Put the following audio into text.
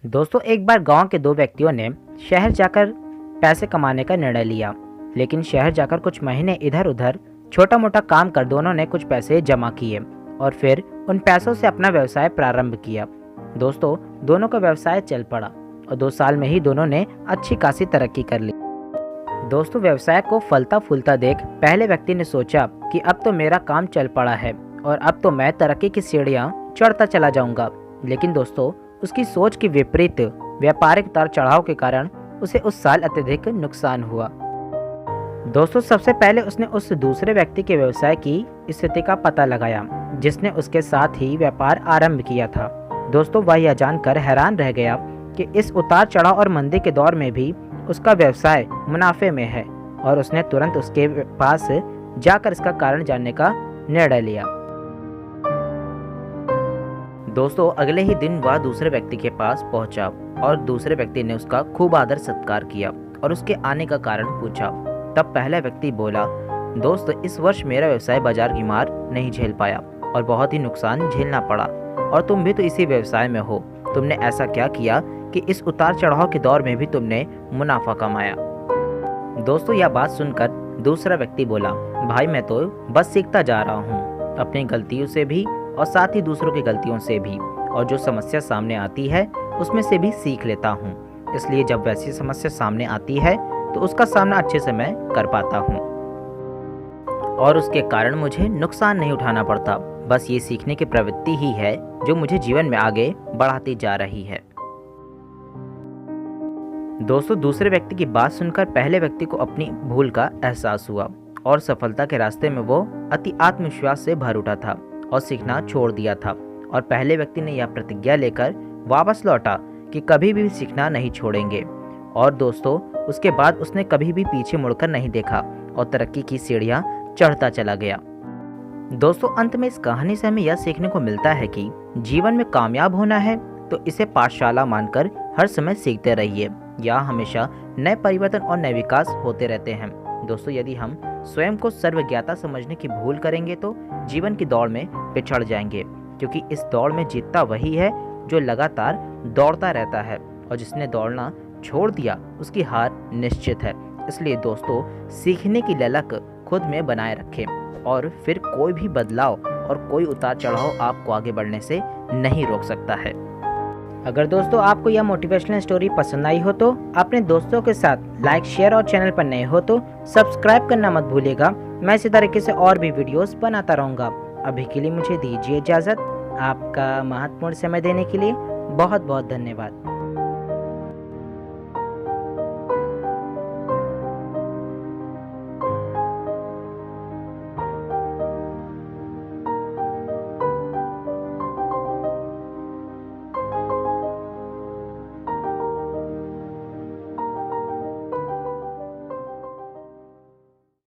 दोस्तों, एक बार गांव के दो व्यक्तियों ने शहर जाकर पैसे कमाने का निर्णय लिया। लेकिन शहर जाकर कुछ महीने इधर उधर छोटा मोटा काम कर दोनों ने कुछ पैसे जमा किए और फिर उन पैसों से अपना व्यवसाय प्रारंभ किया। दोस्तों, दोनों का व्यवसाय चल पड़ा और 2 साल में ही दोनों ने अच्छी खासी तरक्की कर ली। दोस्तों, व्यवसाय को फलता फूलता देख पहले व्यक्ति ने सोचा कि अब तो मेरा काम चल पड़ा है और अब तो मैं तरक्की की सीढ़ियां चढ़ता चला जाऊंगा। लेकिन दोस्तों, उसकी सोच के विपरीत व्यापारिक उतार चढ़ाव के कारण उसे उस साल अत्यधिक नुकसान हुआ। दोस्तों, सबसे पहले उसने उस दूसरे व्यक्ति के व्यवसाय की स्थिति का पता लगाया जिसने उसके साथ ही व्यापार आरंभ किया था। दोस्तों, वह यह जानकर हैरान रह गया कि इस उतार चढ़ाव और मंदी के दौर में भी उसका व्यवसाय मुनाफे में है और उसने तुरंत उसके पास जाकर इसका कारण जानने का निर्णय लिया। दोस्तों, अगले ही दिन वह दूसरे व्यक्ति के पास पहुंचा और दूसरे व्यक्ति ने उसका खूब आदर सत्कार किया और उसके आने का कारण पूछा। तब पहला व्यक्ति बोला, दोस्त, इस वर्ष मेरा व्यवसाय बाजार की मार नहीं झेल पाया और बहुत ही नुकसान झेलना पड़ा और तुम भी तो इसी व्यवसाय में हो। तुमने ऐसा क्या किया कि इस उतार चढ़ाव के दौर में भी तुमने मुनाफा कमाया। दोस्तों, यह बात सुनकर दूसरा व्यक्ति बोला, भाई मैं तो बस सीखता जा रहा हूँ, अपनी गलतियों से भी और साथ ही दूसरों की गलतियों से भी, और जो समस्या सामने आती है उसमें से भी सीख लेता हूँ। इसलिए जब वैसी समस्या सामने आती है तो उसका सामना अच्छे से मैं कर पाता हूँ और उसके कारण मुझे नुकसान नहीं उठाना पड़ता। बस ये सीखने की प्रवृत्ति ही है जो मुझे जीवन में आगे बढ़ाती जा रही है। दोस्तों, दूसरे व्यक्ति की बात सुनकर पहले व्यक्ति को अपनी भूल का एहसास हुआ और सफलता के रास्ते में वो अति आत्मविश्वास से भर उठा था और सीखना छोड़ दिया था। और पहले व्यक्ति ने यह प्रतिज्ञा लेकर वापस लौटा कि कभी भी सीखना नहीं छोड़ेंगे। और दोस्तों, उसके बाद उसने कभी भी पीछे मुड़कर नहीं देखा और तरक्की की सीढ़ियां चढ़ता चला गया। दोस्तों, अंत में इस कहानी से हमें यह सीखने को मिलता है कि जीवन में कामयाब होना है तो इसे पाठशाला मानकर हर समय सीखते रहिए। यहाँ हमेशा नए परिवर्तन और नए विकास होते रहते हैं। दोस्तों, यदि हम स्वयं को सर्वज्ञाता समझने की भूल करेंगे तो जीवन की दौड़ में पिछड़ जाएंगे, क्योंकि इस दौड़ में जीतता वही है जो लगातार दौड़ता रहता है और जिसने दौड़ना छोड़ दिया उसकी हार निश्चित है। इसलिए दोस्तों, सीखने की ललक खुद में बनाए रखें और फिर कोई भी बदलाव और कोई उतार चढ़ाव आपको आगे बढ़ने से नहीं रोक सकता है। अगर दोस्तों आपको यह मोटिवेशनल स्टोरी पसंद आई हो तो अपने दोस्तों के साथ लाइक, शेयर और चैनल पर नए हो तो सब्सक्राइब करना मत भूलिएगा। मैं इसी तरीके से और भी वीडियोस बनाता रहूँगा। अभी के लिए मुझे दीजिए इजाज़त। आपका महत्वपूर्ण समय देने के लिए बहुत बहुत धन्यवाद।